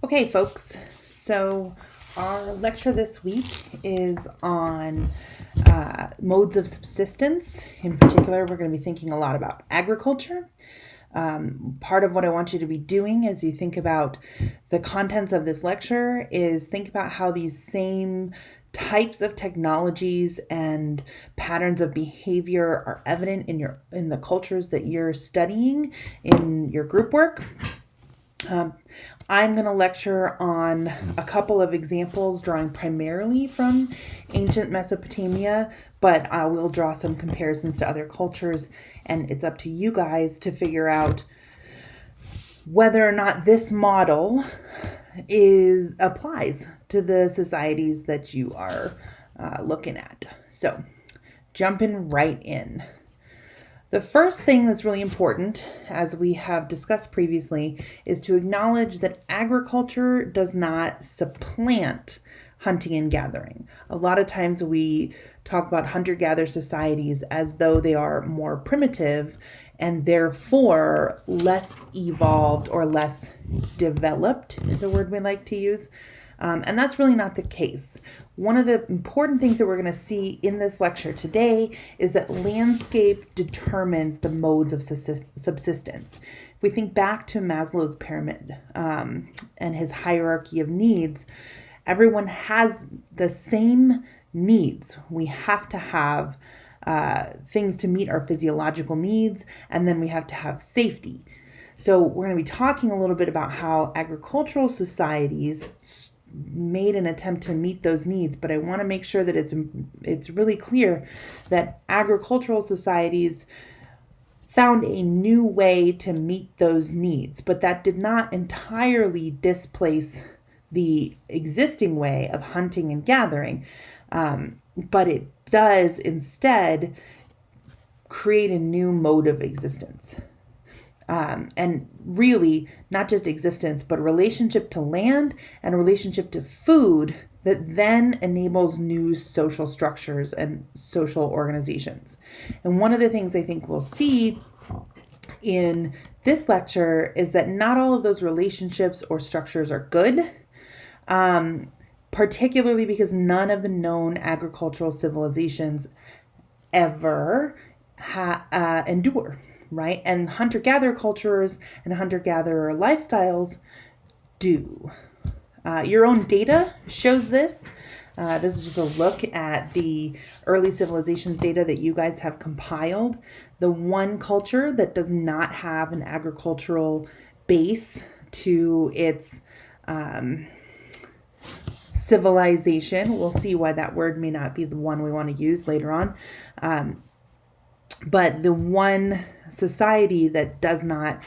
Okay, folks, so our lecture this week is on modes of subsistence. In particular, we're going to be thinking a lot about agriculture. Part of what I want you to be doing as you think about the contents of this lecture is think about how these same types of technologies and patterns of behavior are evident in the cultures that you're studying in your group work. I'm going to lecture on a couple of examples drawing primarily from ancient Mesopotamia, but I will draw some comparisons to other cultures, and it's up to you guys to figure out whether or not this model applies to the societies that you are looking at. So, jumping right in. The first thing that's really important, as we have discussed previously, is to acknowledge that agriculture does not supplant hunting and gathering. A lot of times we talk about hunter-gatherer societies as though they are more primitive and therefore less evolved or less developed, is a word we like to use. And that's really not the case. One of the important things that we're going to see in this lecture today is that landscape determines the modes of subsistence. If we think back to Maslow's pyramid and his hierarchy of needs, everyone has the same needs. We have to have things to meet our physiological needs, and then we have to have safety. So we're going to be talking a little bit about how agricultural societies made an attempt to meet those needs, but I want to make sure that it's really clear that agricultural societies found a new way to meet those needs, but that did not entirely displace the existing way of hunting and gathering, but it does instead create a new mode of existence. And really not just existence, but relationship to land and a relationship to food that then enables new social structures and social organizations. And one of the things I think we'll see in this lecture is that not all of those relationships or structures are good, particularly because none of the known agricultural civilizations ever endure. Right? And hunter-gatherer cultures and hunter-gatherer lifestyles do. Your own data shows this. This is just a look at the early civilizations data that you guys have compiled. The one culture that does not have an agricultural base to its civilization, we'll see why that word may not be the one we want to use later on. But the one society that does not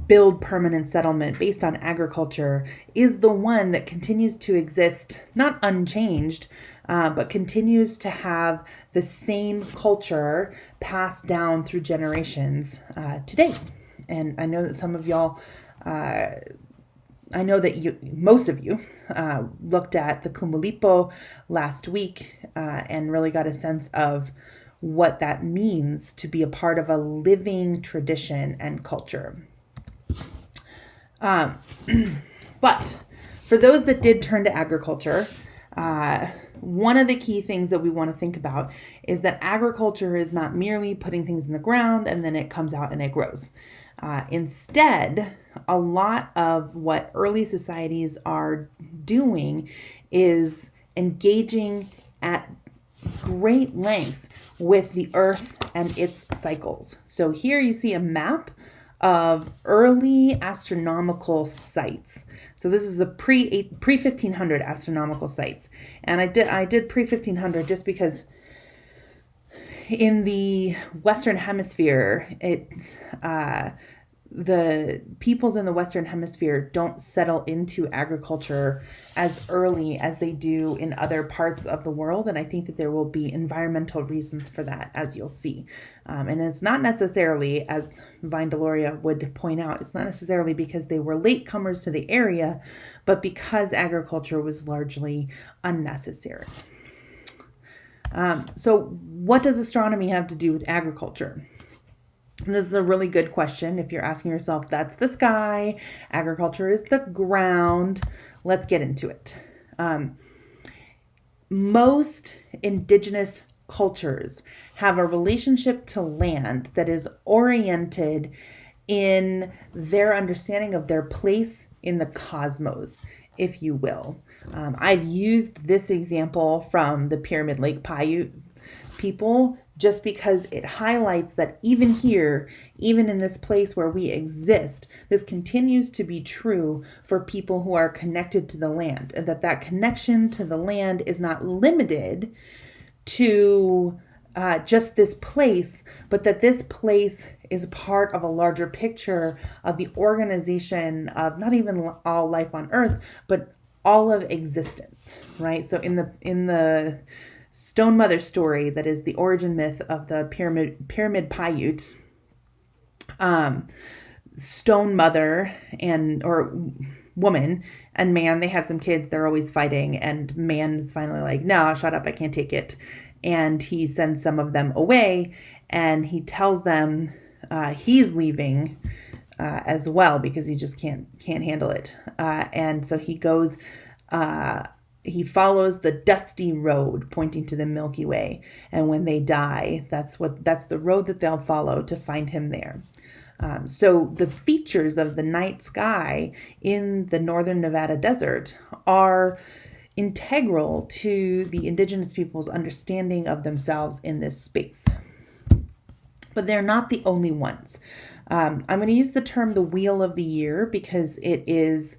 build permanent settlement based on agriculture is the one that continues to exist, not unchanged, but continues to have the same culture passed down through generations today. And I know that some of y'all, most of you looked at the Kumulipo last week and really got a sense of what that means to be a part of a living tradition and culture. But for those that did turn to agriculture, one of the key things that we want to think about is that agriculture is not merely putting things in the ground and then it comes out and it grows. Instead, a lot of what early societies are doing is engaging at great lengths with the earth and its cycles. So here you see a map of early astronomical sites. So this is the pre-1500 astronomical sites. And I did pre-1500 just because in the Western Hemisphere, the peoples in the Western Hemisphere don't settle into agriculture as early as they do in other parts of the world. And I think that there will be environmental reasons for that, as you'll see. And it's not necessarily, as Vine Deloria would point out, it's not necessarily because they were latecomers to the area, but because agriculture was largely unnecessary. So what does astronomy have to do with agriculture? And this is a really good question. If you're asking yourself, that's the sky, agriculture is the ground. Let's get into it. Most indigenous cultures have a relationship to land that is oriented in their understanding of their place in the cosmos, if you will. I've used this example from the Pyramid Lake Paiute people just because it highlights that even here, even in this place where we exist, this continues to be true for people who are connected to the land, and that connection to the land is not limited to just this place, but that this place is part of a larger picture of the organization of not even all life on earth, but all of existence, right? So in the Stone Mother story, that is the origin myth of the pyramid Paiute, Stone Mother or woman and man, they have some kids, they're always fighting, and man is finally like, no, shut up, I can't take it. And he sends some of them away, and he tells them he's leaving as well because he just can't handle it. And so he goes, he follows the dusty road pointing to the Milky Way. And when they die, that's the road that they'll follow to find him there. So the features of the night sky in the northern Nevada desert are integral to the indigenous people's understanding of themselves in this space. But they're not the only ones. I'm going to use the term the wheel of the year because it is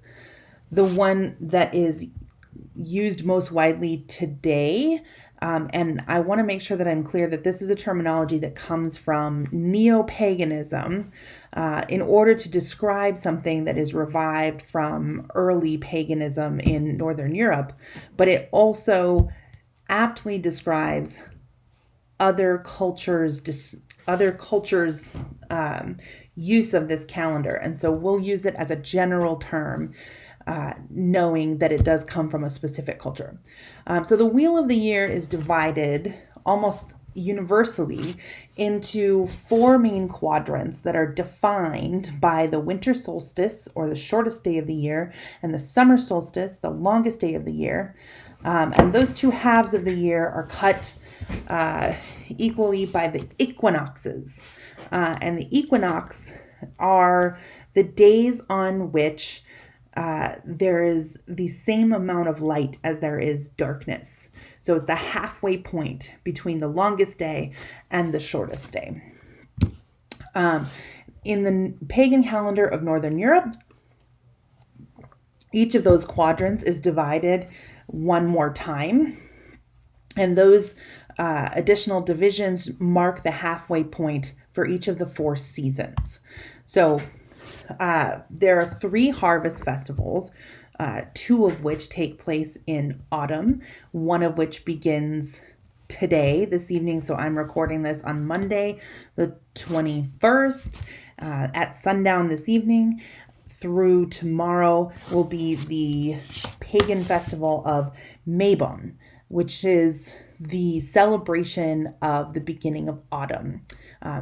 the one that is used most widely today. And I want to make sure that I'm clear that this is a terminology that comes from neo-paganism in order to describe something that is revived from early paganism in Northern Europe, but it also aptly describes other cultures' use of this calendar. And so we'll use it as a general term, knowing that it does come from a specific culture. So the wheel of the year is divided almost universally into 4 main quadrants that are defined by the winter solstice, or the shortest day of the year, and the summer solstice, the longest day of the year. And those 2 halves of the year are cut equally by the equinoxes. And the equinox are the days on which there is the same amount of light as there is darkness. So it's the halfway point between the longest day and the shortest day. In the pagan calendar of Northern Europe, each of those quadrants is divided one more time. And those additional divisions mark the halfway point for each of the 4 seasons. So there are 3 harvest festivals, 2 of which take place in autumn, one of which begins today, this evening. So I'm recording this on Monday, the 21st, at sundown this evening. Through tomorrow will be the pagan festival of Mabon, which is the celebration of the beginning of autumn.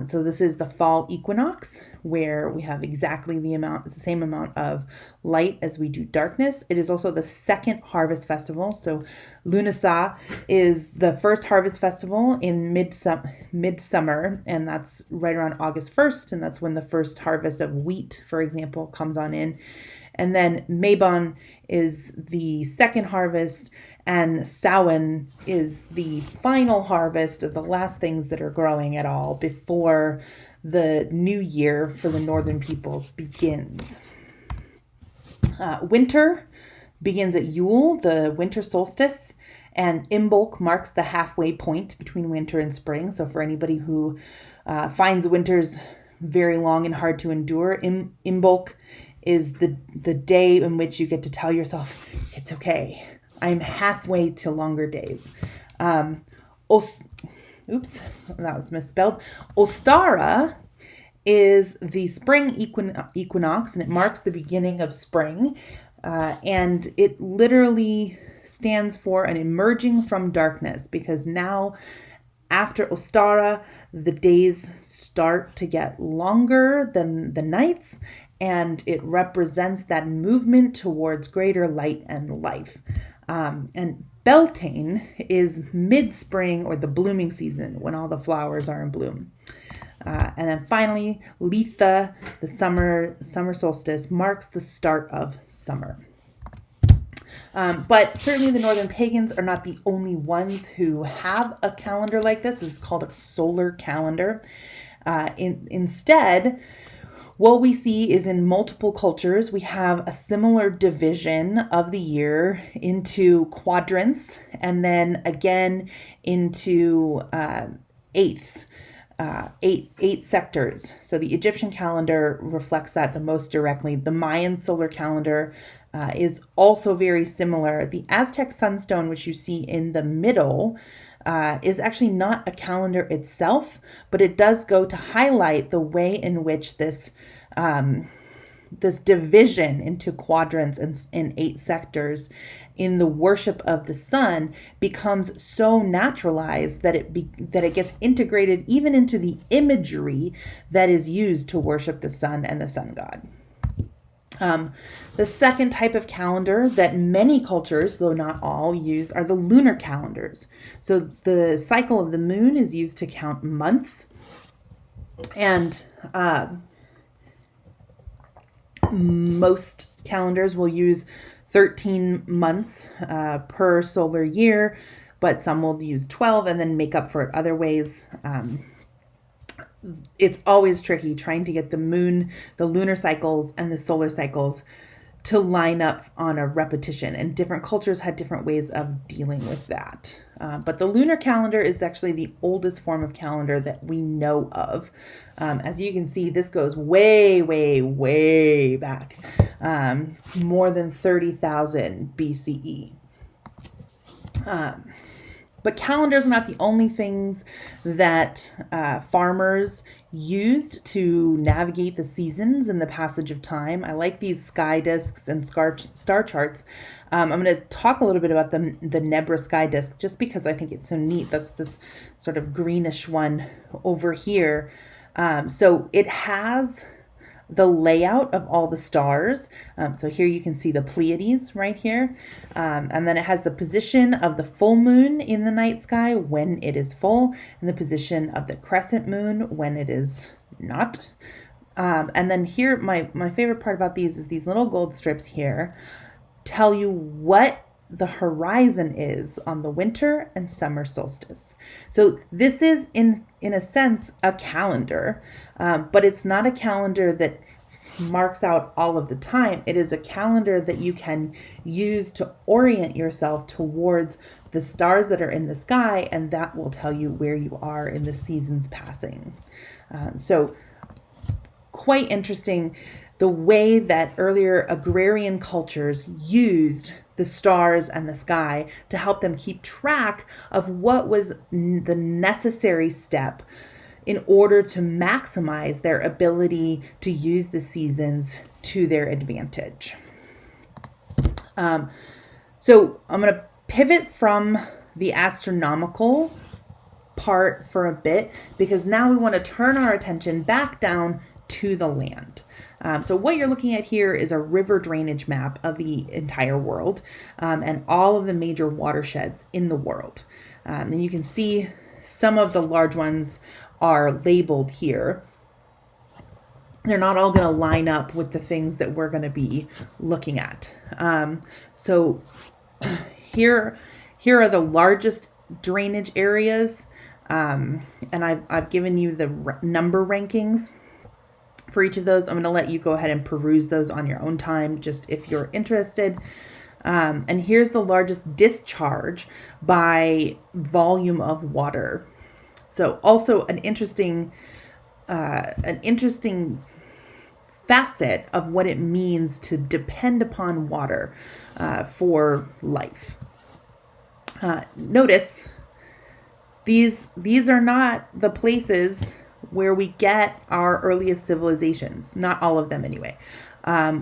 So this is the fall equinox, where we have exactly the same amount of light as we do darkness. It is also the second harvest festival. So Lunar is the first harvest festival in midsummer, and that's right around August 1st, and that's when the first harvest of wheat, for example, comes on in. And then Mabon is the second harvest, and Samhain is the final harvest of the last things that are growing at all before the new year for the northern peoples begins. Winter begins at Yule, the winter solstice, and Imbolc marks the halfway point between winter and spring. So for anybody who finds winters very long and hard to endure, Imbolc is the day in which you get to tell yourself, it's okay, I'm halfway to longer days. Oops, that was misspelled. Ostara is the spring equinox, and it marks the beginning of spring. And it literally stands for an emerging from darkness, because now, After Ostara, the days start to get longer than the nights, and it represents that movement towards greater light and life. And Beltane is mid-spring, or the blooming season, when all the flowers are in bloom. And then finally, Litha, the summer solstice, marks the start of summer. But certainly the northern pagans are not the only ones who have a calendar like this. It's called a solar calendar. Instead, what we see is in multiple cultures, we have a similar division of the year into quadrants, and then again into eighths. Eight sectors. So the Egyptian calendar reflects that the most directly. The Mayan solar calendar is also very similar. The Aztec sunstone, which you see in the middle, is actually not a calendar itself, but it does go to highlight the way in which this division into quadrants and eight sectors in the worship of the sun becomes so naturalized that it gets integrated even into the imagery that is used to worship the sun and the sun god. The second type of calendar that many cultures, though not all, use are the lunar calendars. So the cycle of the moon is used to count months, and most calendars will use 13 months per solar year, but some will use 12 and then make up for it other ways. It's always tricky trying to get the lunar cycles and the solar cycles to line up on a repetition, and different cultures had different ways of dealing with that. But the lunar calendar is actually the oldest form of calendar that we know of. As you can see, this goes way, way, way back, more than 30,000 BCE. But calendars are not the only things that farmers used to navigate the seasons and the passage of time. I like these sky discs and star charts. I'm going to talk a little bit about the Nebra sky disc just because I think it's so neat. That's this sort of greenish one over here. So it has the layout of all the stars. So here you can see the Pleiades right here. And then it has the position of the full moon in the night sky when it is full, and the position of the crescent moon when it is not. And then here, my favorite part about these is these little gold strips here tell you what the horizon is on the winter and summer solstice. So this is in a sense a calendar, but it's not a calendar that marks out all of the time. It is a calendar that you can use to orient yourself towards the stars that are in the sky, and that will tell you where you are in the seasons passing. So quite interesting the way that earlier agrarian cultures used the stars and the sky to help them keep track of what was the necessary step in order to maximize their ability to use the seasons to their advantage. So I'm going to pivot from the astronomical part for a bit, because now we want to turn our attention back down to the land. So what you're looking at here is a river drainage map of the entire world, and all of the major watersheds in the world. And you can see some of the large ones are labeled here. They're not all going to line up with the things that we're going to be looking at. So here are the largest drainage areas, and I've given you the number rankings for each of those. I'm going to let you go ahead and peruse those on your own time, just if you're interested. And here's the largest discharge by volume of water. So also an interesting facet of what it means to depend upon water for life. Notice these are not the places where we get our earliest civilizations. Not all of them anyway.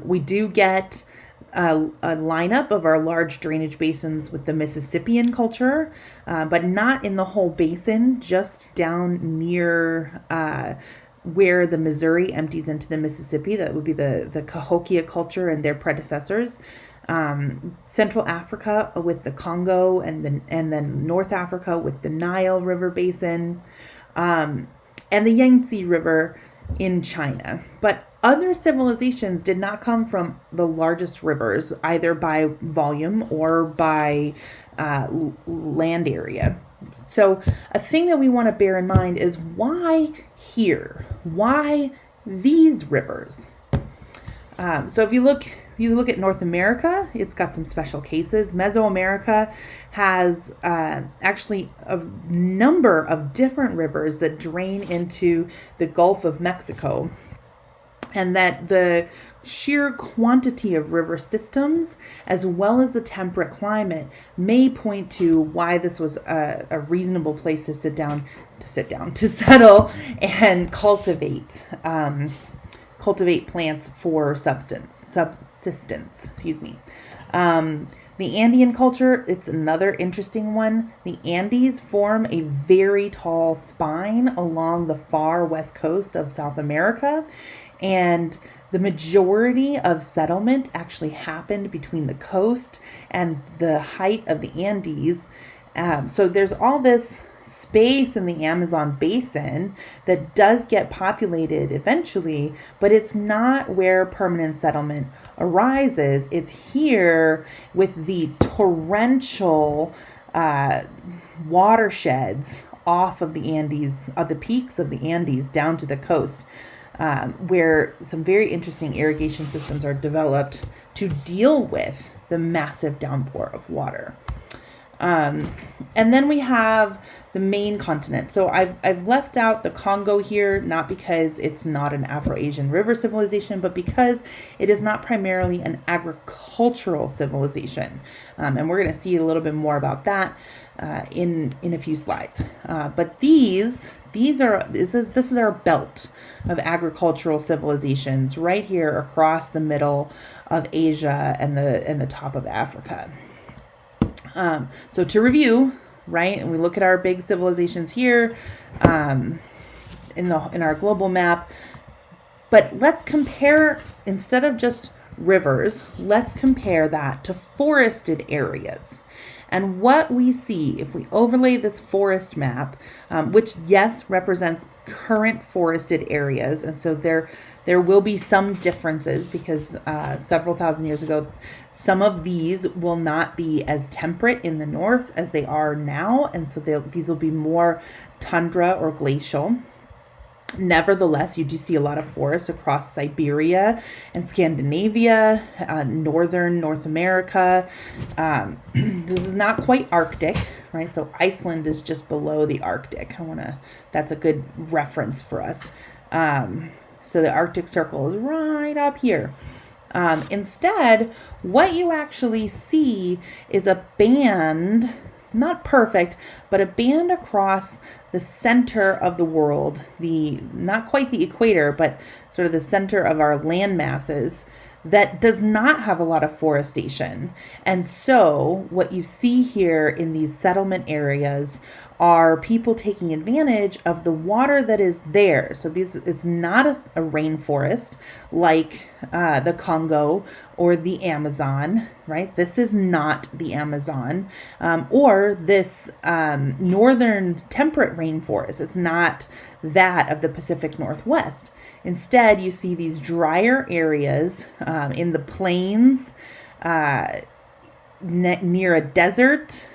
We do get a lineup of our large drainage basins with the Mississippian culture, but not in the whole basin, just down near where the Missouri empties into the Mississippi. That would be the Cahokia culture and their predecessors. Central Africa with the Congo, and then North Africa with the Nile River basin, and the Yangtze River in China. But other civilizations did not come from the largest rivers, either by volume or by land area. So a thing that we want to bear in mind is why here? Why these rivers? So if you look at North America, it's got some special cases. Mesoamerica has actually a number of different rivers that drain into the Gulf of Mexico, and that the sheer quantity of river systems, as well as the temperate climate, may point to why this was a reasonable place to settle and cultivate plants for subsistence. The Andean culture, it's another interesting one. The Andes form a very tall spine along the far west coast of South America, and the majority of settlement actually happened between the coast and the height of the Andes. So there's all this space in the Amazon basin that does get populated eventually, but it's not where permanent settlement arises. It's here with the torrential watersheds off of the Andes, the peaks of the Andes down to the coast, where some very interesting irrigation systems are developed to deal with the massive downpour of water. And then we have the main continent. So I've left out the Congo here, not because it's not an Afro-Asian river civilization, but because it is not primarily an agricultural civilization. And we're going to see a little bit more about that in a few slides. But this is our belt of agricultural civilizations right here across the middle of Asia and the top of Africa. So to review, right, and we look at our big civilizations here in our global map, but let's compare, instead of just rivers, let's compare that to forested areas. And what we see if we overlay this forest map, which yes represents current forested areas, and so there will be some differences because several thousand years ago, some of these will not be as temperate in the north as they are now, and so these will be more tundra or glacial. Nevertheless, you do see a lot of forests across Siberia and Scandinavia, northern North America. This is not quite Arctic, right? So Iceland is just below the Arctic. That's a good reference for us. So the Arctic Circle is right up here. Instead, what you actually see is a band, not perfect, but a band across the center of the world, not quite the equator, but sort of the center of our land masses, that does not have a lot of forestation. And so what you see here in these settlement areas are people taking advantage of the water that is there. So it's not a rainforest like the Congo or the Amazon, right? This is not the Amazon or this northern temperate rainforest. It's not that of the Pacific Northwest. Instead, you see these drier areas in the plains near a desert,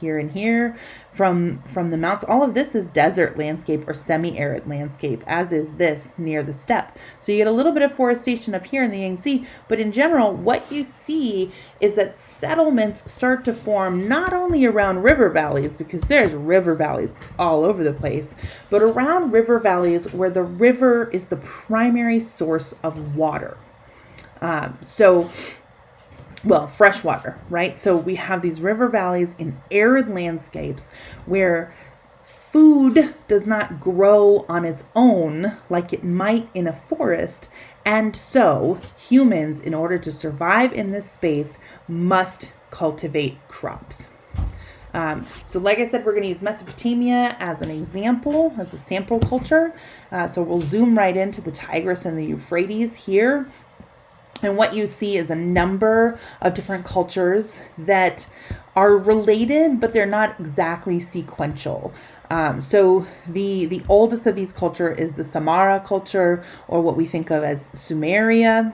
here and here, from the mountains. All of this is desert landscape or semi-arid landscape, as is this near the steppe. So you get a little bit of forestation up here in the Yangtze, but in general, what you see is that settlements start to form not only around river valleys, because there's river valleys all over the place, but around river valleys where the river is the primary source of water. Fresh water, right? So we have these river valleys in arid landscapes where food does not grow on its own like it might in a forest, And so humans, in order to survive in this space, must cultivate crops. So like I said, we're going to use Mesopotamia as an example, as a sample culture. So we'll zoom right into the Tigris and the Euphrates here. And what you see is a number of different cultures that are related, but they're not exactly sequential. So the oldest of these culture is the Samara culture, or what we think of as Sumeria.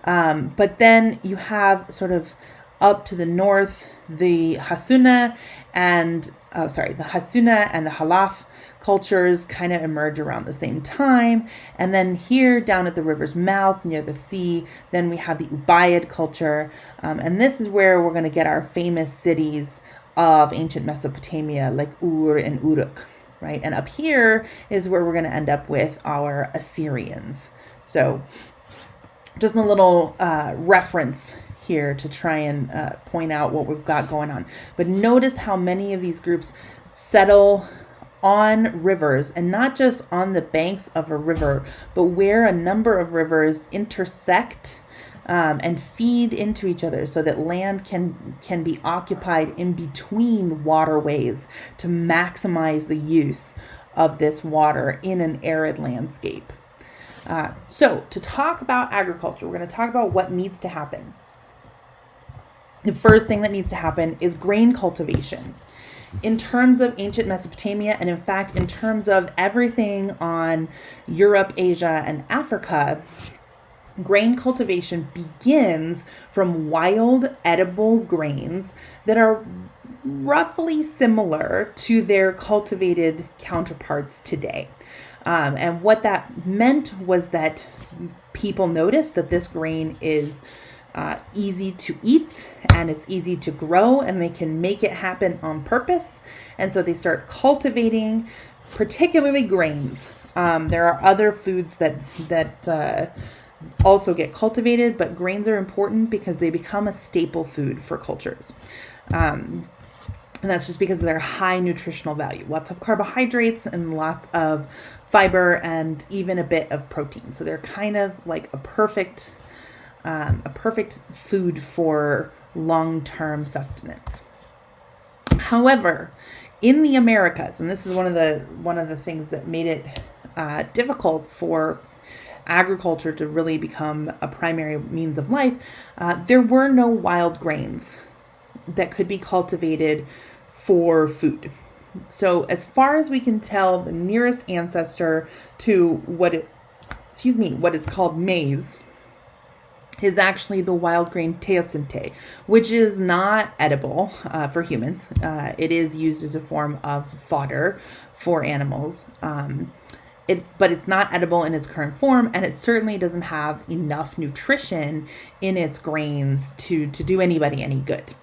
But then you have sort of up to the north, the Hassuna and the Halaf cultures kind of emerge around the same time. And then here down at the river's mouth near the sea, then we have the Ubaid culture. And this is where we're going to get our famous cities of ancient Mesopotamia, like Ur and Uruk, right? And up here is where we're going to end up with our Assyrians. So just a little reference here to try and point out what we've got going on. But notice how many of these groups settle on rivers, and not just on the banks of a river, but where a number of rivers intersect and feed into each other, so that land can be occupied in between waterways to maximize the use of this water in an arid landscape. So to talk about agriculture, we're going to talk about what needs to happen. The first thing that needs to happen is grain cultivation. In terms of ancient Mesopotamia, and in fact, in terms of everything on Europe, Asia, and Africa, grain cultivation begins from wild edible grains that are roughly similar to their cultivated counterparts today. And what that meant was that people noticed that this grain is easy to eat and it's easy to grow, and they can make it happen on purpose. And so they start cultivating, particularly grains. There are other foods that also get cultivated, but grains are important because they become a staple food for cultures. And that's just because of their high nutritional value. Lots of carbohydrates and lots of fiber and even a bit of protein. So they're kind of like a perfect food for long-term sustenance. However, in the Americas, and this is one of the things that made it difficult for agriculture to really become a primary means of life, there were no wild grains that could be cultivated for food. So as far as we can tell, the nearest ancestor to what is called maize is actually the wild grain teosinte, which is not edible for humans. It is used as a form of fodder for animals. But it's not edible in its current form, and it certainly doesn't have enough nutrition in its grains to do anybody any good.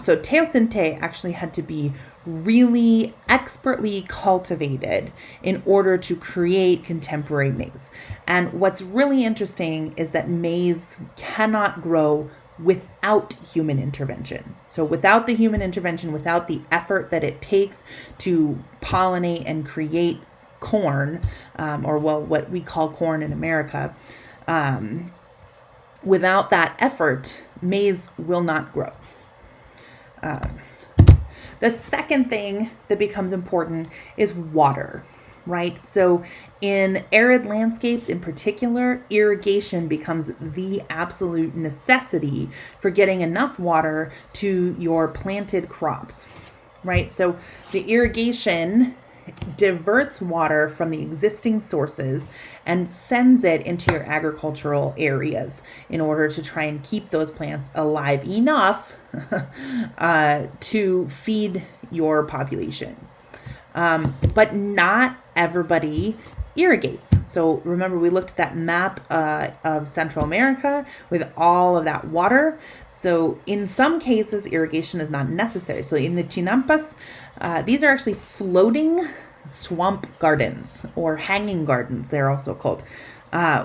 So teosinte actually had to be really expertly cultivated in order to create contemporary maize. And what's really interesting is that maize cannot grow without human intervention. So without the human intervention, without the effort that it takes to pollinate and create corn, what we call corn in America, without that effort, maize will not grow. The second thing that becomes important is water, right? So in arid landscapes in particular, irrigation becomes the absolute necessity for getting enough water to your planted crops, right? So the irrigation diverts water from the existing sources and sends it into your agricultural areas in order to try and keep those plants alive enough to feed your population. But not everybody irrigates. So remember, we looked at that map of Central America with all of that water. So in some cases, irrigation is not necessary. So in the chinampas, these are actually floating swamp gardens, or hanging gardens, they're also called,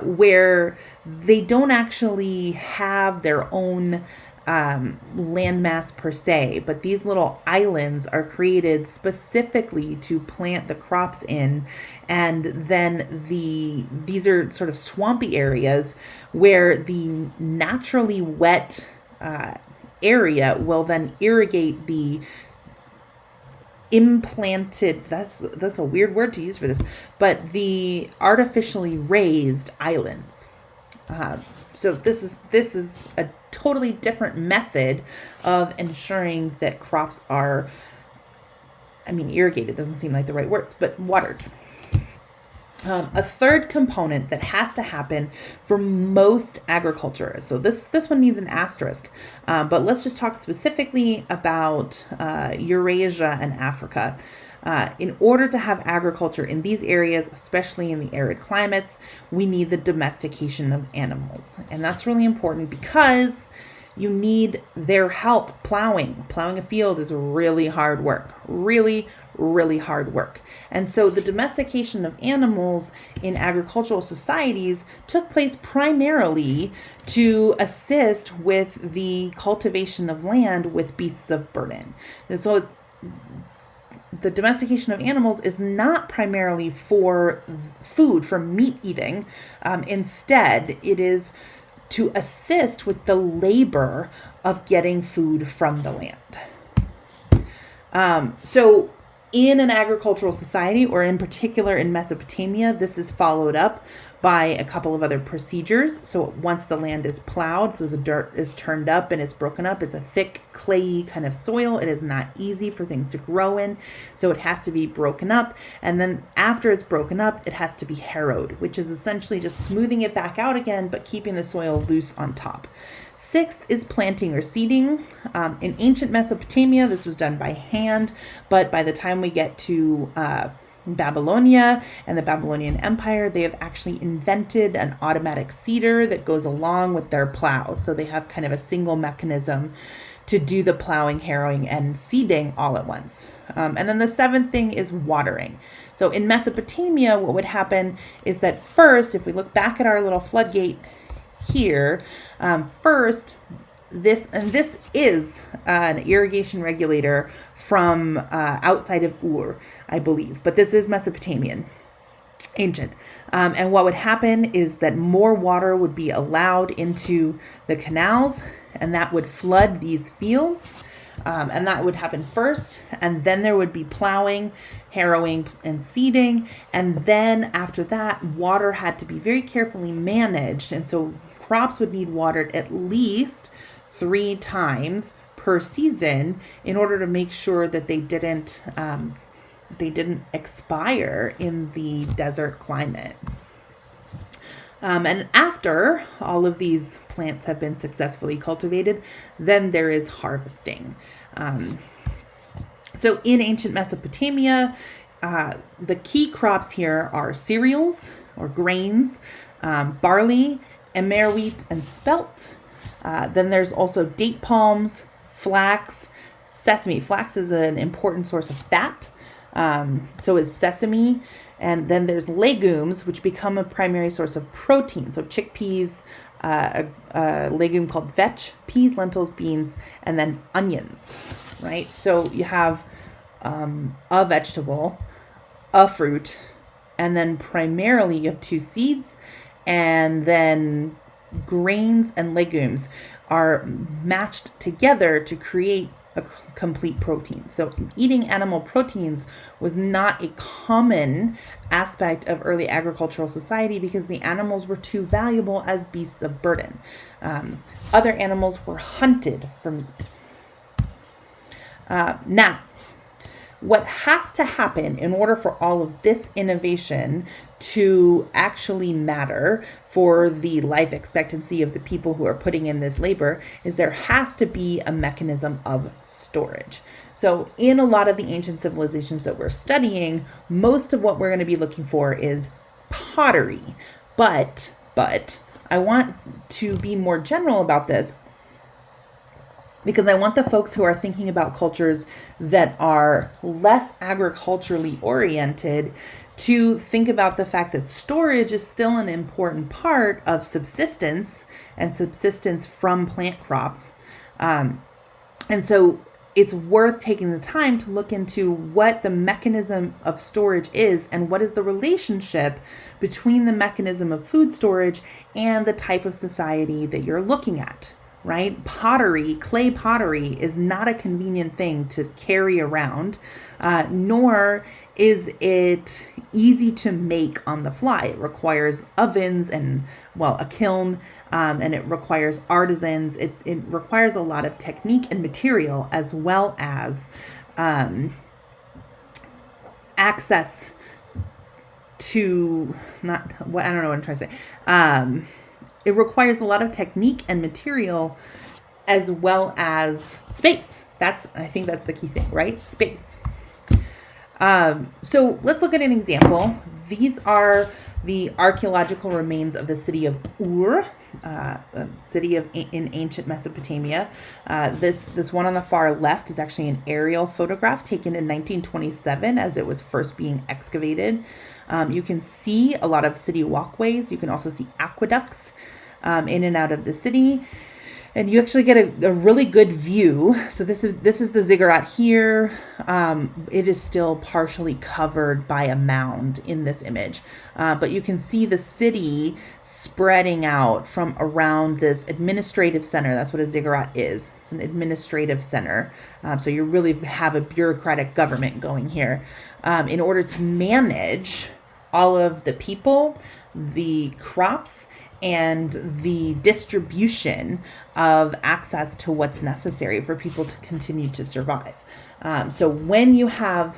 where they don't actually have their own landmass per se, but these little islands are created specifically to plant the crops in. And then these are sort of swampy areas where the naturally wet area will then irrigate the implanted, that's a weird word to use for this, but the artificially raised islands. So this is a totally different method of ensuring that crops are, irrigated doesn't seem like the right words, but watered. A third component that has to happen for most agriculture. So this one needs an asterisk, but let's just talk specifically about Eurasia and Africa. In order to have agriculture in these areas, especially in the arid climates, we need the domestication of animals. And that's really important because you need their help plowing. Plowing a field is really hard work, really hard work. And so the domestication of animals in agricultural societies took place primarily to assist with the cultivation of land with beasts of burden. And so the domestication of animals is not primarily for food, for meat eating. Instead, it is to assist with the labor of getting food from the land. So in an agricultural society, or in particular in Mesopotamia, this is followed up by a couple of other procedures. So once the land is plowed, so the dirt is turned up and it's broken up, it's a thick, clayey kind of soil. It is not easy for things to grow in. So it has to be broken up. And then after it's broken up, it has to be harrowed, which is essentially just smoothing it back out again, but keeping the soil loose on top. Sixth is planting or seeding. In ancient Mesopotamia, this was done by hand, but by the time we get to Babylonia and the Babylonian Empire, they have actually invented an automatic seeder that goes along with their plow. So they have kind of a single mechanism to do the plowing, harrowing, and seeding all at once. And then the seventh thing is watering. So in Mesopotamia, what would happen is that first, if we look back at our little floodgate here, first, this is an irrigation regulator from outside of Ur, I believe, but this is Mesopotamian, ancient. And what would happen is that more water would be allowed into the canals, and that would flood these fields. And that would happen first, and then there would be plowing, harrowing, and seeding. And then after that, water had to be very carefully managed. And so crops would need watered at least 3 times per season in order to make sure that they didn't expire in the desert climate. And after all of these plants have been successfully cultivated, then there is harvesting. So in ancient Mesopotamia, the key crops here are cereals or grains, barley, emmer wheat, and spelt. Then there's also date palms, flax, sesame. Flax is an important source of fat. So is sesame. And then there's legumes, which become a primary source of protein. So chickpeas, a legume called vetch, peas, lentils, beans, and then onions, right? So you have a vegetable, a fruit, and then primarily you have 2 seeds, and then grains and legumes are matched together to create a complete protein. So eating animal proteins was not a common aspect of early agricultural society because the animals were too valuable as beasts of burden. Other animals were hunted for meat. Now, what has to happen in order for all of this innovation to actually matter for the life expectancy of the people who are putting in this labor is there has to be a mechanism of storage. So in a lot of the ancient civilizations that we're studying, most of what we're going to be looking for is pottery. But I want to be more general about this because I want the folks who are thinking about cultures that are less agriculturally oriented to think about the fact that storage is still an important part of subsistence and subsistence from plant crops. And so it's worth taking the time to look into what the mechanism of storage is and what is the relationship between the mechanism of food storage and the type of society that you're looking at, right? Pottery, clay pottery is not a convenient thing to carry around, nor is it easy to make on the fly. It requires ovens and, well, a kiln, and it requires artisans. It requires a lot of technique and material, as well as access to, not what, I don't know what I'm trying to say. It requires a lot of technique and material, as well as space. I think that's the key thing, right? Space. So let's look at an example. These are the archaeological remains of the city of Ur, in ancient Mesopotamia. This one on the far left is actually an aerial photograph taken in 1927 as it was first being excavated. You can see a lot of city walkways. You can also see aqueducts in and out of the city. And you actually get a really good view. So this is the ziggurat here. It is still partially covered by a mound in this image. But you can see the city spreading out from around this administrative center. That's what a ziggurat is. It's an administrative center. So you really have a bureaucratic government going here in order to manage all of the people, the crops, and the distribution of access to what's necessary for people to continue to survive. So when you have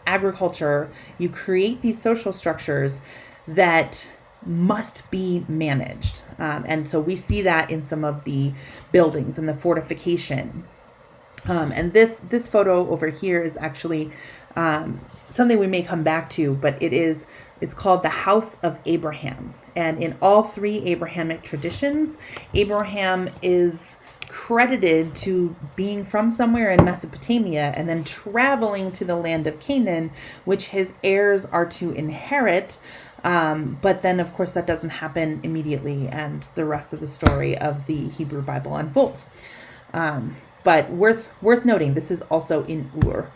agriculture, you create these social structures that must be managed. And so we see that in some of the buildings and the fortification. And this photo over here is actually something we may come back to, but it's called the House of Abraham. And in all three Abrahamic traditions, Abraham is credited to being from somewhere in Mesopotamia and then traveling to the land of Canaan, which his heirs are to inherit. But then, of course, that doesn't happen immediately, and the rest of the story of the Hebrew Bible unfolds. But worth noting, this is also in Ur.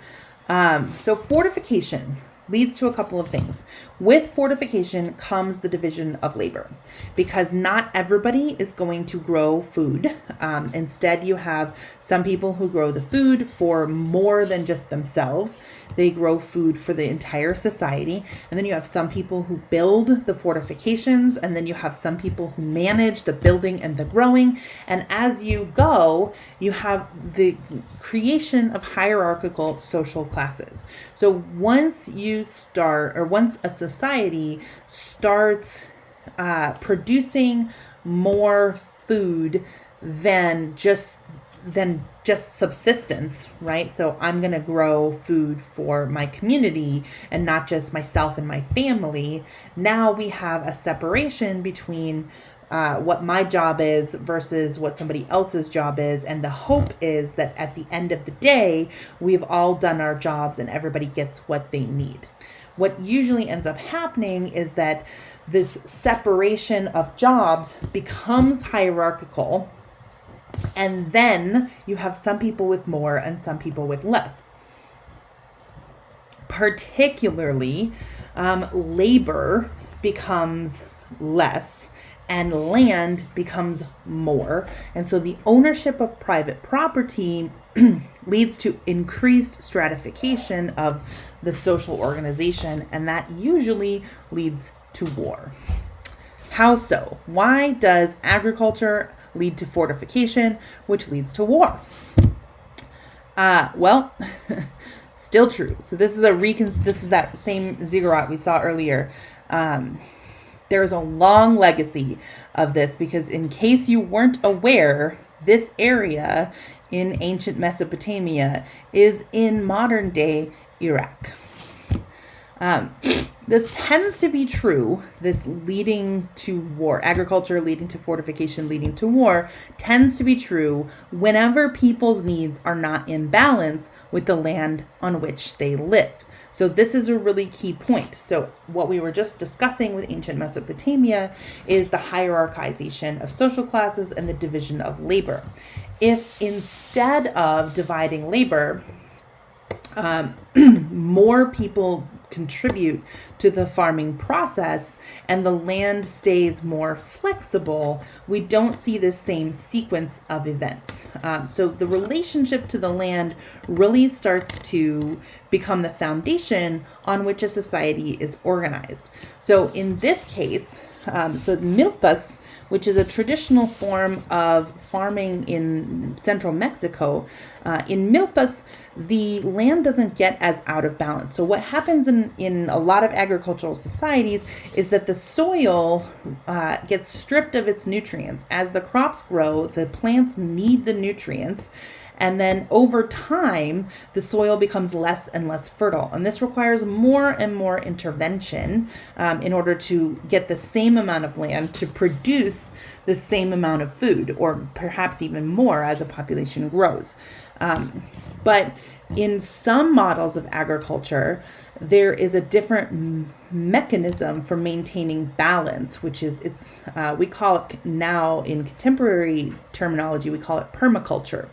So fortification leads to a couple of things. With fortification comes the division of labor, because not everybody is going to grow food. Instead, you have some people who grow the food for more than just themselves. They grow food for the entire society. And then you have some people who build the fortifications, and then you have some people who manage the building and the growing. And as you go, you have the creation of hierarchical social classes. So once a society starts producing more food than just subsistence, right? So I'm going to grow food for my community and not just myself and my family. Now we have a separation between what my job is versus what somebody else's job is. And the hope is that at the end of the day, we've all done our jobs and everybody gets what they need. What usually ends up happening is that this separation of jobs becomes hierarchical, and then you have some people with more and some people with less. Particularly, labor becomes less and land becomes more. And so the ownership of private property leads to increased stratification of the social organization, and that usually leads to war. How so? Why does agriculture lead to fortification, which leads to war? Well, still true. So this is that same ziggurat we saw earlier. There is a long legacy of this, because in case you weren't aware, this area in ancient Mesopotamia is in modern day Iraq. This tends to be true, this leading to war, agriculture leading to fortification, leading to war, tends to be true whenever people's needs are not in balance with the land on which they live. So this is a really key point. So what we were just discussing with ancient Mesopotamia is the hierarchization of social classes and the division of labor. If instead of dividing labor, more people contribute to the farming process and the land stays more flexible, we don't see the same sequence of events. So the relationship to the land really starts to become the foundation on which a society is organized. So in this case, so milpas, which is a traditional form of farming in central Mexico, in milpas, the land doesn't get as out of balance. So what happens in a lot of agricultural societies is that the soil gets stripped of its nutrients. As the crops grow, the plants need the nutrients. And then over time, the soil becomes less and less fertile. And this requires more and more intervention in order to get the same amount of land to produce the same amount of food, or perhaps even more as a population grows. But in some models of agriculture, there is a different mechanism for maintaining balance, which is we call it now in contemporary terminology, we call it permaculture.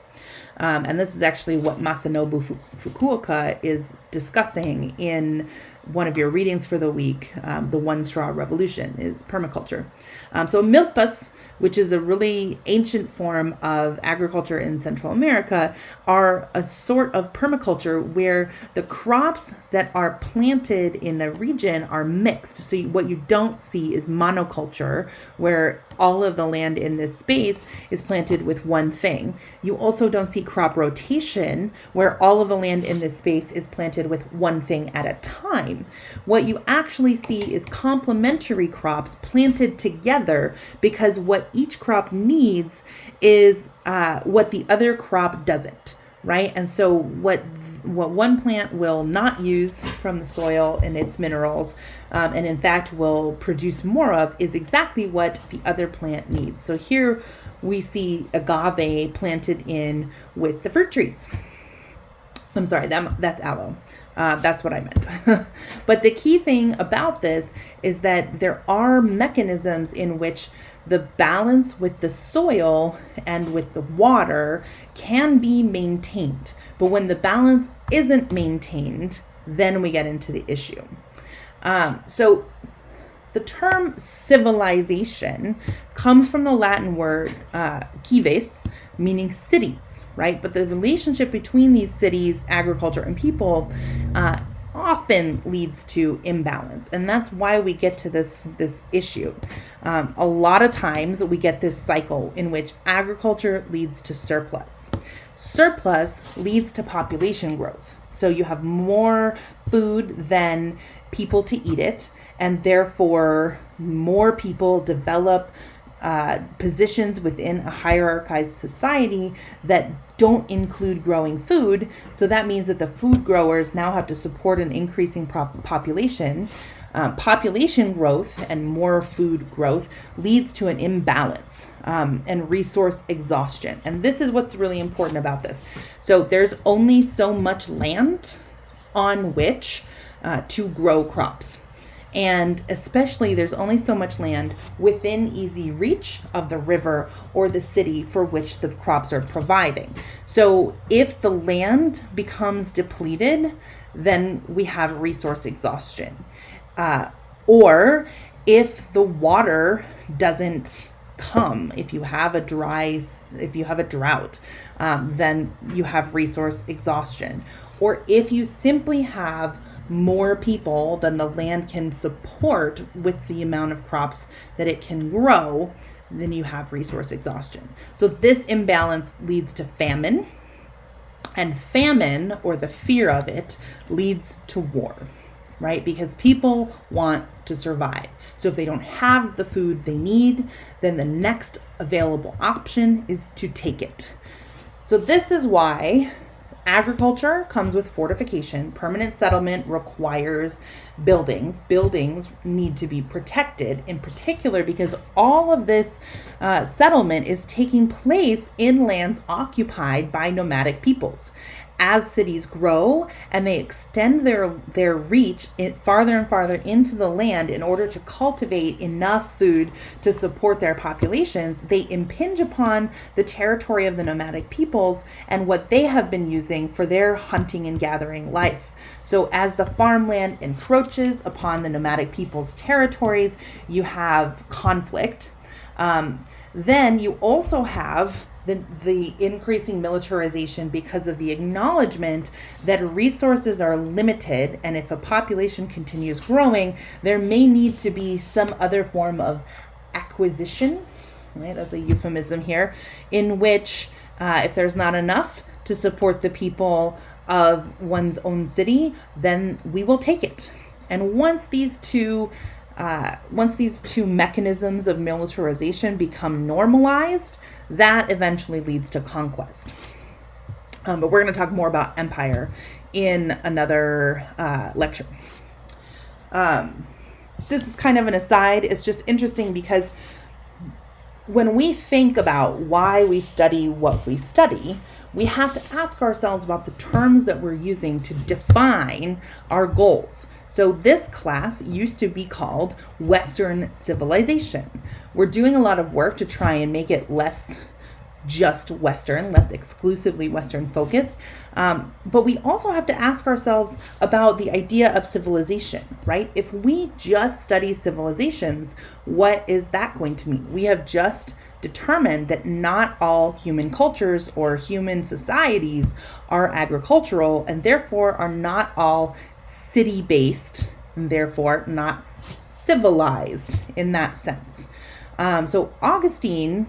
And this is actually what Masanobu Fukuoka is discussing in one of your readings for the week. The One Straw Revolution is permaculture. So milpas, which is a really ancient form of agriculture in Central America, are a sort of permaculture where the crops that are planted in a region are mixed. So what you don't see is monoculture, where all of the land in this space is planted with one thing. You also don't see crop rotation, where all of the land in this space is planted with one thing at a time. What you actually see is complementary crops planted together, because what each crop needs is what the other crop doesn't, right? And so what one plant will not use from the soil and its minerals, and in fact will produce more of, is exactly what the other plant needs. So here we see agave planted in with the fruit trees. I'm sorry, that's aloe. That's what I meant. But the key thing about this is that there are mechanisms in which the balance with the soil and with the water can be maintained. But when the balance isn't maintained, then we get into the issue. So the term civilization comes from the Latin word cives, meaning cities, right? But the relationship between these cities, agriculture, and people often leads to imbalance. And that's why we get to this issue. A lot of times we get this cycle in which agriculture leads to surplus. Surplus leads to population growth. So you have more food than people to eat it, and therefore more people develop positions within a hierarchized society that don't include growing food. So that means that the food growers now have to support an increasing population. Population growth and more food growth leads to an imbalance and resource exhaustion. And this is what's really important about this. So there's only so much land on which to grow crops. And especially there's only so much land within easy reach of the river or the city for which the crops are providing. So if the land becomes depleted, then we have resource exhaustion. Or if the water doesn't come, if you have a drought, then you have resource exhaustion. Or if you simply have more people than the land can support with the amount of crops that it can grow, then you have resource exhaustion. So this imbalance leads to famine, and famine, or the fear of it, leads to war, right? Because people want to survive. So if they don't have the food they need, then the next available option is to take it. So this is why agriculture comes with fortification. Permanent settlement requires buildings. Buildings need to be protected, in particular because all of this settlement is taking place in lands occupied by nomadic peoples. as cities grow and they extend their reach farther and farther into the land in order to cultivate enough food to support their populations, they impinge upon the territory of the nomadic peoples and what they have been using for their hunting and gathering life. So as the farmland encroaches upon the nomadic people's territories, you have conflict. Then you also have the increasing militarization because of the acknowledgement that resources are limited, and if a population continues growing, there may need to be some other form of acquisition, right? That's a euphemism here, in which if there's not enough to support the people of one's own city, then we will take it. And once these two mechanisms of militarization become normalized, that eventually leads to conquest. But we're going to talk more about empire in another lecture. This is kind of an aside. It's just interesting because when we think about why we study what we study, we have to ask ourselves about the terms that we're using to define our goals. So this class used to be called Western Civilization. We're doing a lot of work to try and make it less just Western, less exclusively Western focused. But we also have to ask ourselves about the idea of civilization, right? If we just study civilizations, what is that going to mean? We have just determined that not all human cultures or human societies are agricultural, and therefore are not all city-based, and therefore not civilized in that sense. So Augustine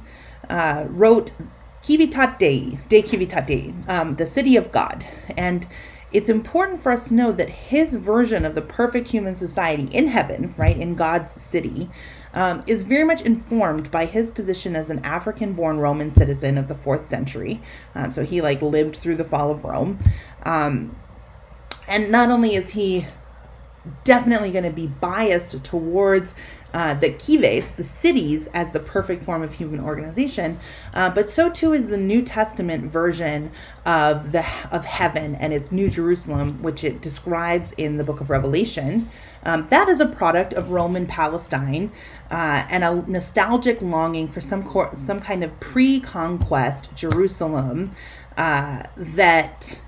wrote Civitate Dei, the city of God. And it's important for us to know that his version of the perfect human society in heaven, right, in God's city, is very much informed by his position as an African-born Roman citizen of the 4th century. So he lived through the fall of Rome. And not only is he definitely going to be biased towards the cives, the cities, as the perfect form of human organization, but so too is the New Testament version of heaven and its New Jerusalem, which it describes in the book of Revelation. That is a product of Roman Palestine and a nostalgic longing for some kind of pre-conquest Jerusalem that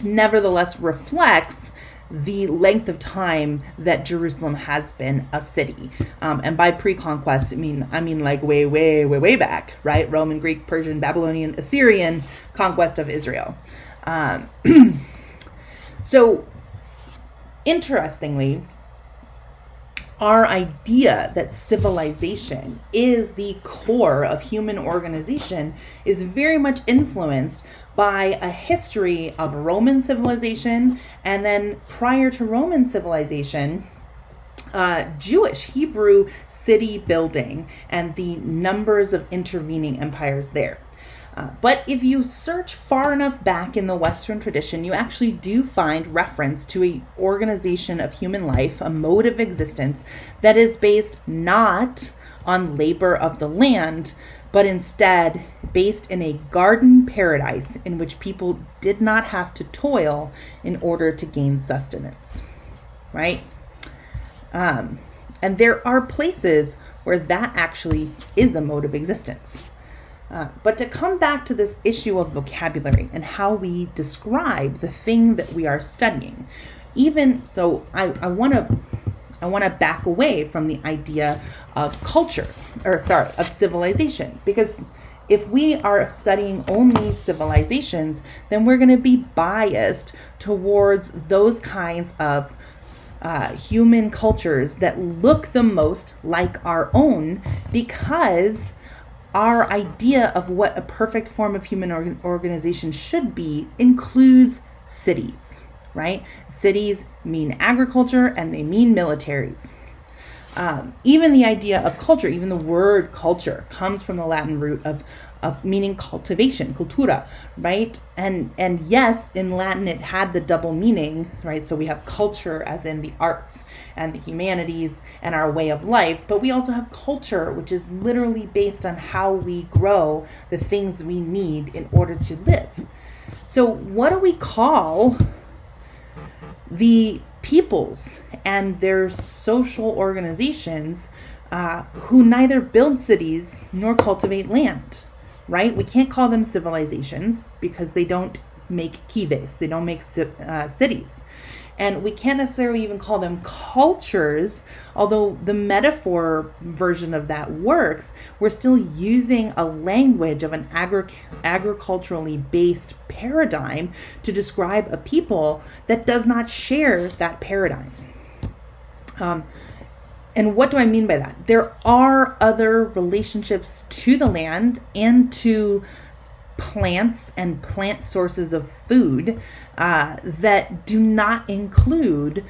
nevertheless reflects the length of time that Jerusalem has been a city. And by pre-conquest, I mean like way back, right? Roman, Greek, Persian, Babylonian, Assyrian conquest of Israel. So interestingly, our idea that civilization is the core of human organization is very much influenced by a history of Roman civilization, and then prior to Roman civilization, Jewish, Hebrew city building and the numbers of intervening empires there. But if you search far enough back in the Western tradition, you actually do find reference to an organization of human life, a mode of existence that is based not on labor of the land, but instead based in a garden paradise in which people did not have to toil in order to gain sustenance, right? And there are places where that actually is a mode of existence. But to come back to this issue of vocabulary and how we describe the thing that we are studying, even so, I want to back away from the idea of of civilization, because if we are studying only civilizations, then we're going to be biased towards those kinds of human cultures that look the most like our own, because our idea of what a perfect form of human organization should be includes cities, right? Cities mean agriculture and they mean militaries. Even the idea of culture, even the word culture, comes from the Latin root of meaning cultivation, cultura, right? And yes, in Latin it had the double meaning, right? So we have culture as in the arts and the humanities and our way of life, but we also have culture, which is literally based on how we grow the things we need in order to live. So what do we call the peoples and their social organizations who neither build cities nor cultivate land, right? We can't call them civilizations because they don't make kives, they don't make cities. And we can't necessarily even call them cultures, although the metaphor version of that works. We're still using a language of an agriculturally based paradigm to describe a people that does not share that paradigm. And what do I mean by that? There are other relationships to the land and to plants and plant sources of food that do not include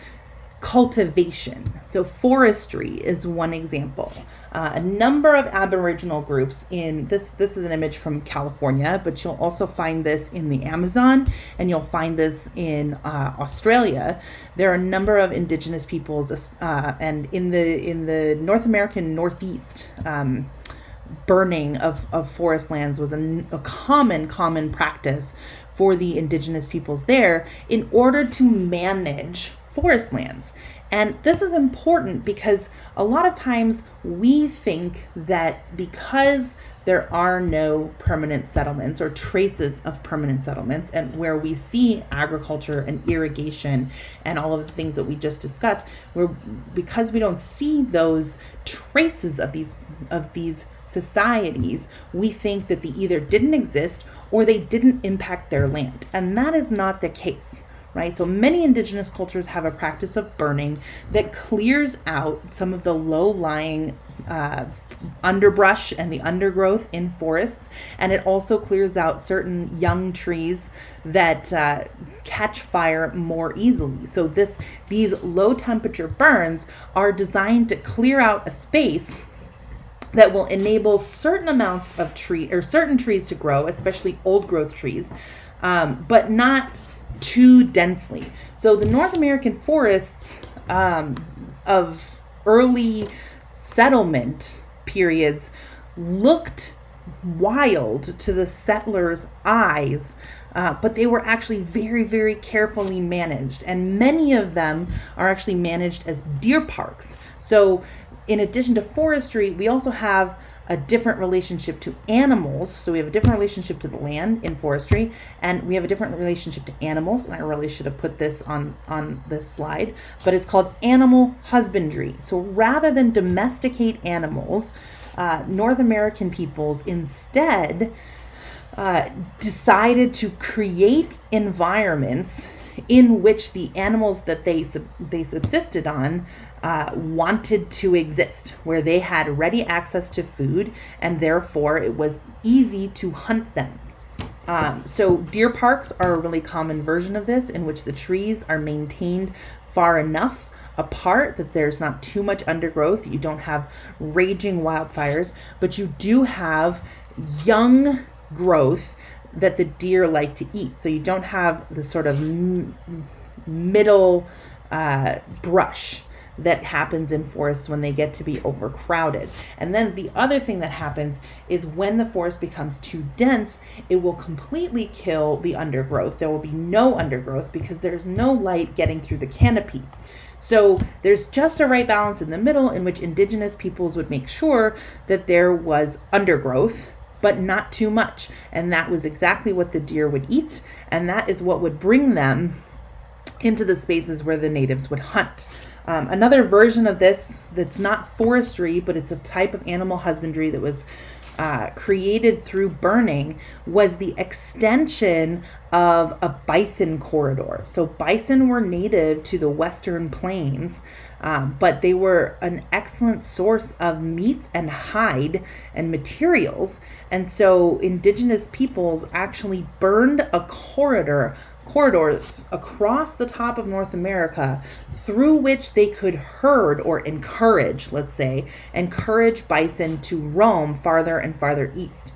cultivation. So forestry is one example. A number of Aboriginal groups in this is an image from California, but you'll also find this in the Amazon, and you'll find this in Australia. There are a number of indigenous peoples, and in the North American Northeast, burning of forest lands was a common practice for the indigenous peoples there in order to manage forest lands. And this is important because a lot of times we think that because there are no permanent settlements or traces of permanent settlements, and where we see agriculture and irrigation and all of the things that we just discussed, because we don't see those traces of these societies, we think that they either didn't exist or they didn't impact their land. And that is not the case, right? So many indigenous cultures have a practice of burning that clears out some of the low-lying underbrush and the undergrowth in forests, and it also clears out certain young trees that catch fire more easily. So these low temperature burns are designed to clear out a space that will enable certain amounts of certain trees to grow, especially old growth trees, but not too densely. So the North American forests of early settlement periods looked wild to the settlers' eyes, but they were actually very, very carefully managed. And many of them are actually managed as deer parks. So in addition to forestry, we also have a different relationship to animals. So we have a different relationship to the land in forestry, and we have a different relationship to animals. And I really should have put this on this slide, but it's called animal husbandry. So rather than domesticate animals, North American peoples instead decided to create environments in which the animals that they subsisted on wanted to exist, where they had ready access to food, and therefore it was easy to hunt them. So deer parks are a really common version of this, in which the trees are maintained far enough apart that there's not too much undergrowth. You don't have raging wildfires, but you do have young growth that the deer like to eat. So you don't have the sort of middle brush that happens in forests when they get to be overcrowded. And then the other thing that happens is when the forest becomes too dense, it will completely kill the undergrowth. There will be no undergrowth because there's no light getting through the canopy. So there's just a right balance in the middle in which indigenous peoples would make sure that there was undergrowth, but not too much. And that was exactly what the deer would eat, and that is what would bring them into the spaces where the natives would hunt. Another version of this that's not forestry, but it's a type of animal husbandry that was created through burning, was the extension of a bison corridor. So bison were native to the Western Plains, but they were an excellent source of meat and hide and materials. And so indigenous peoples actually burned a corridor across the top of North America through which they could herd or encourage bison to roam farther and farther east.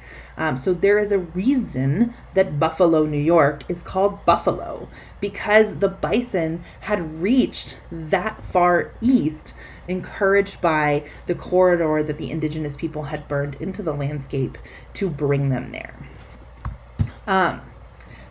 So there is a reason that Buffalo, New York is called Buffalo, because the bison had reached that far east, encouraged by the corridor that the indigenous people had burned into the landscape to bring them there.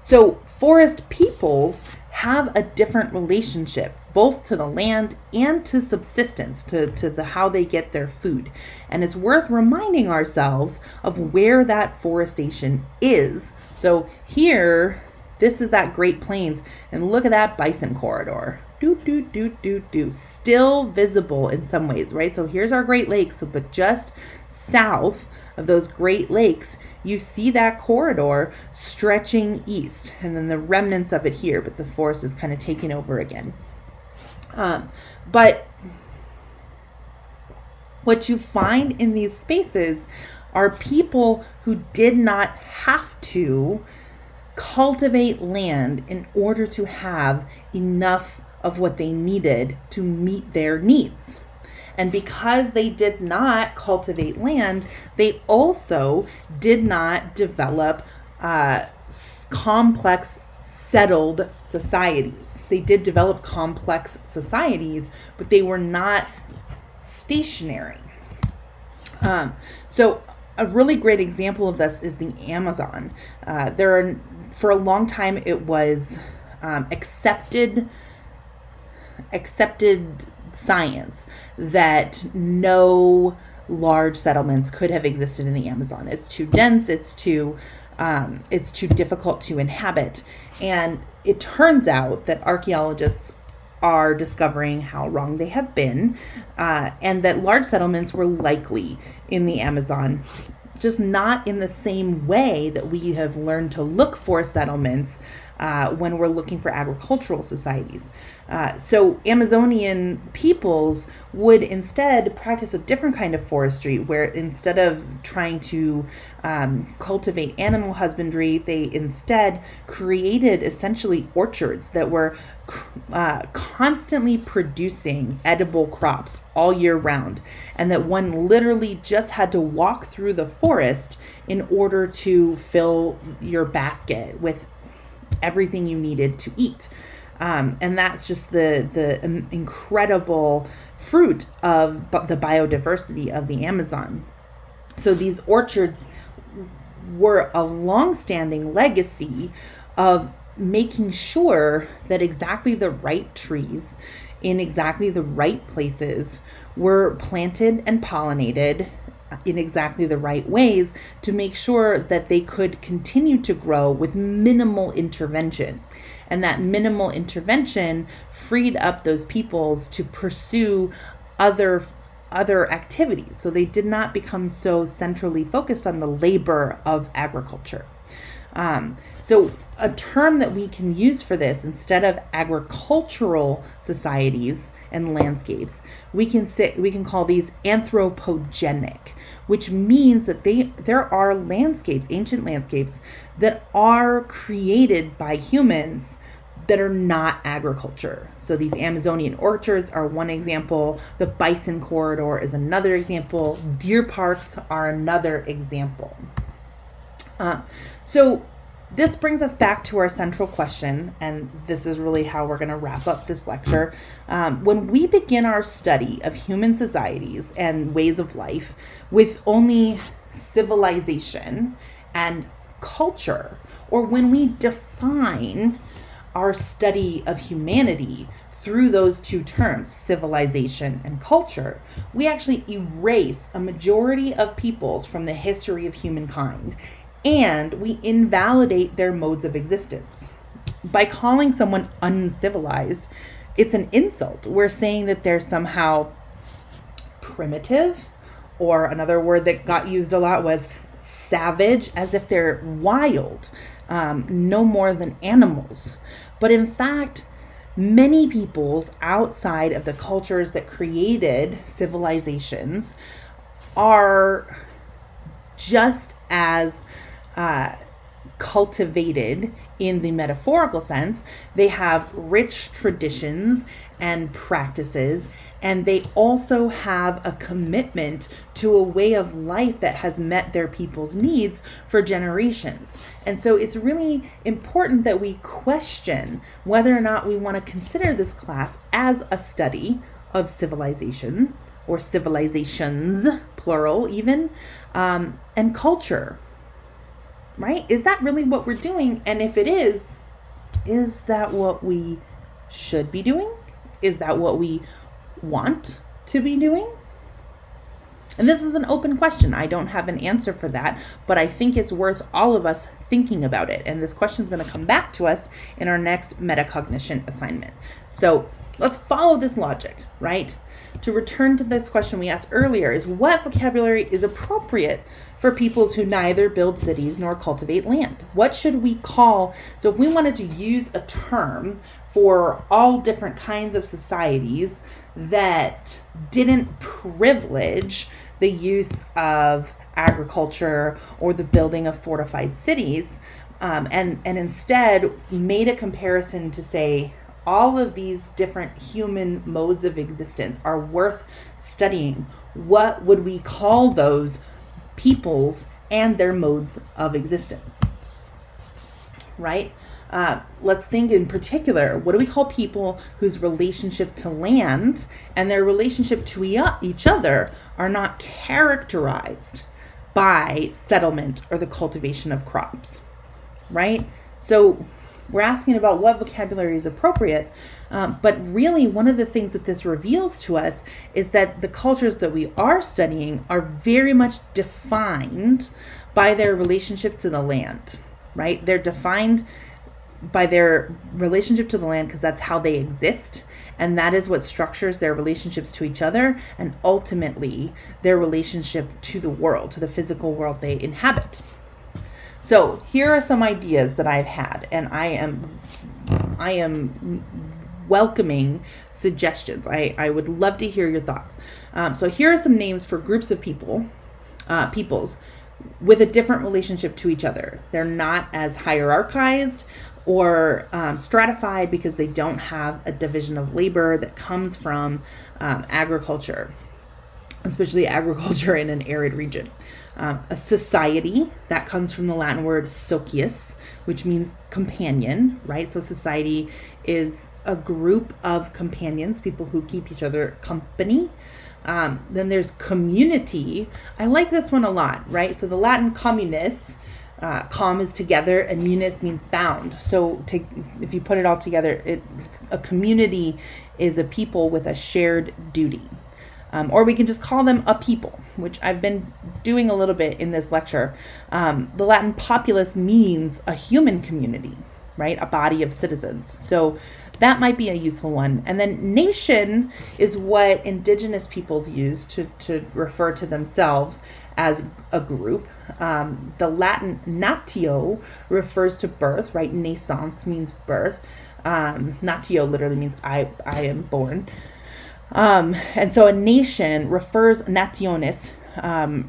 So forest peoples have a different relationship both to the land and to subsistence, to the how they get their food. And it's worth reminding ourselves of where that forestation is. So here, this is that Great Plains, and look at that bison corridor. Still visible in some ways, right? So here's our Great Lakes, but just south of those Great Lakes, you see that corridor stretching east, and then the remnants of it here, but the forest is kind of taking over again. But what you find in these spaces are people who did not have to cultivate land in order to have enough of what they needed to meet their needs. And because they did not cultivate land, they also did not develop complex settled societies. They did develop complex societies, but they were not stationary. So a really great example of this is the Amazon. For a long time, it was accepted science that no large settlements could have existed in the Amazon. It's too dense. It's too difficult to inhabit. And it turns out that archaeologists are discovering how wrong they have been, and that large settlements were likely in the Amazon, just not in the same way that we have learned to look for settlements when we're looking for agricultural societies. So Amazonian peoples would instead practice a different kind of forestry, where instead of trying to cultivate animal husbandry, they instead created essentially orchards that were constantly producing edible crops all year round, and that one literally just had to walk through the forest in order to fill your basket with everything you needed to eat. And that's just the incredible fruit of the biodiversity of the Amazon. So these orchards were a long-standing legacy of making sure that exactly the right trees in exactly the right places were planted and pollinated in exactly the right ways to make sure that they could continue to grow with minimal intervention. And that minimal intervention freed up those peoples to pursue other activities. So they did not become so centrally focused on the labor of agriculture. So a term that we can use for this, instead of agricultural societies and landscapes, we can call these anthropogenic, which means that there are landscapes, ancient landscapes, that are created by humans that are not agriculture. So these Amazonian orchards are one example. The bison corridor is another example. Deer parks are another example. So this brings us back to our central question, and this is really how we're going to wrap up this lecture. When we begin our study of human societies and ways of life with only civilization and culture, or when we define our study of humanity through those two terms, civilization and culture, we actually erase a majority of peoples from the history of humankind, and we invalidate their modes of existence. By calling someone uncivilized, it's an insult. We're saying that they're somehow primitive, or another word that got used a lot was savage, as if they're wild, no more than animals. But in fact, many peoples outside of the cultures that created civilizations are just as cultivated in the metaphorical sense. They have rich traditions and practices, and they also have a commitment to a way of life that has met their people's needs for generations. And so it's really important that we question whether or not we want to consider this class as a study of civilization, or civilizations, plural even, and culture. right? Is that really what we're doing? And if it is that what we should be doing? Is that what we want to be doing? And this is an open question. I don't have an answer for that, but I think it's worth all of us thinking about it. And this question is going to come back to us in our next metacognition assignment. So let's follow this logic, right? To return to this question we asked earlier, is what vocabulary is appropriate for peoples who neither build cities nor cultivate land? What should we call? So if we wanted to use a term for all different kinds of societies that didn't privilege the use of agriculture or the building of fortified cities, and instead made a comparison to say all of these different human modes of existence are worth studying, what would we call those peoples and their modes of existence, right? Let's think in particular, what do we call people whose relationship to land and their relationship to each other are not characterized by settlement or the cultivation of crops, right? So we're asking about what vocabulary is appropriate, but really one of the things that this reveals to us is that the cultures that we are studying are very much defined by their relationship to the land, right? They're defined by their relationship to the land because that's how they exist, and that is what structures their relationships to each other and ultimately their relationship to the world, to the physical world they inhabit. So here are some ideas that I've had, and I am welcoming suggestions. I would love to hear your thoughts. So here are some names for groups of peoples with a different relationship to each other. They're not as hierarchized or stratified because they don't have a division of labor that comes from agriculture, especially agriculture in an arid region. A society, that comes from the Latin word socius, which means companion, right? So society is a group of companions, people who keep each other company. Then there's community. I like this one a lot, right? So the Latin communis, com is together, and munis means bound. So if you put it all together, a community is a people with a shared duty. Or we can just call them a people, which I've been doing a little bit in this lecture. The Latin populace means a human community, right? A body of citizens. So that might be a useful one. And then nation is what indigenous peoples use to refer to themselves as a group. The Latin natio refers to birth, right? Naissance means birth. Natio literally means I am born. And so a nation nationis,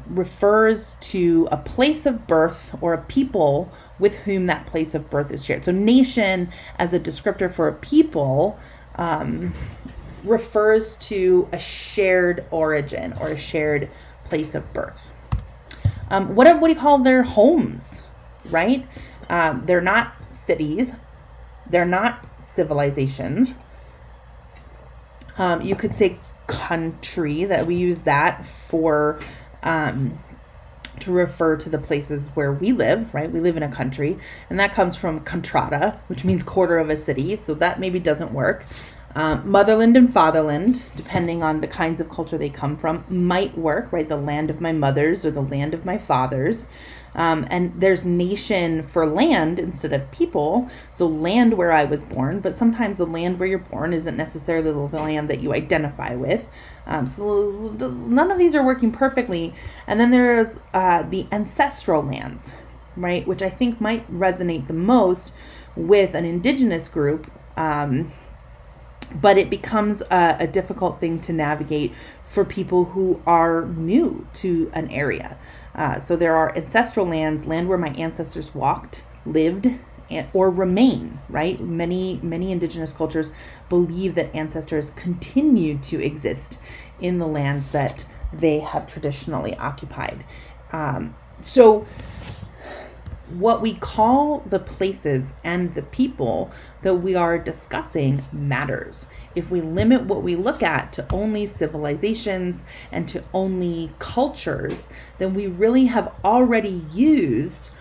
refers to a place of birth or a people with whom that place of birth is shared. So nation as a descriptor for a people refers to a shared origin or a shared place of birth. What do you call their homes, right? They're not cities. They're not civilizations. You could say country, that we use that for to refer to the places where we live, right? We live in a country, and that comes from contrada, which means quarter of a city, so that maybe doesn't work. Motherland and fatherland, depending on the kinds of culture they come from, might work, right? The land of my mothers or the land of my fathers. And there's nation for land instead of people. So land where I was born, but sometimes the land where you're born isn't necessarily the land that you identify with. So none of these are working perfectly. And then there's the ancestral lands, right? Which I think might resonate the most with an indigenous group. But it becomes a difficult thing to navigate for people who are new to an area. So there are ancestral lands, land where my ancestors walked, lived, or remain, right? Many indigenous cultures believe that ancestors continue to exist in the lands that they have traditionally occupied. So what we call the places and the people that we are discussing matters. If we limit what we look at to only civilizations and to only cultures, then we really have already used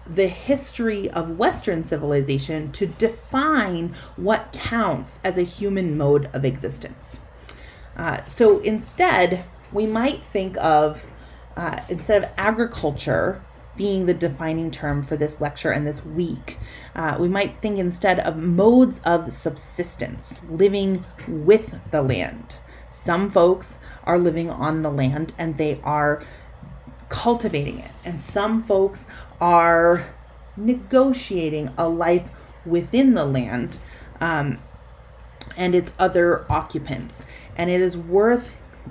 the history of Western civilization to define what counts as a human mode of existence. So instead, we might think of, instead of agriculture being the defining term for this lecture and this week, we might think instead of modes of subsistence, living with the land. Some folks are living on the land and they are cultivating it, and some folks are negotiating a life within the land and its other occupants. And it is worth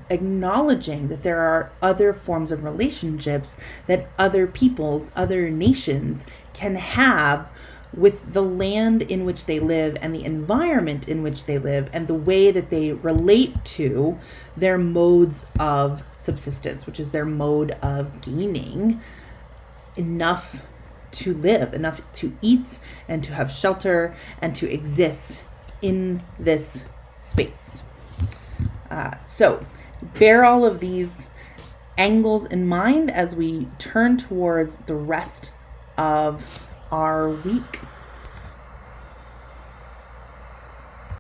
acknowledging that there are other forms of relationships that other peoples, other nations can have with the land in which they live and the environment in which they live and the way that they relate to their modes of subsistence, which is their mode of gaining enough to live, enough to eat and to have shelter and to exist in this space. So bear all of these angles in mind as we turn towards the rest of our week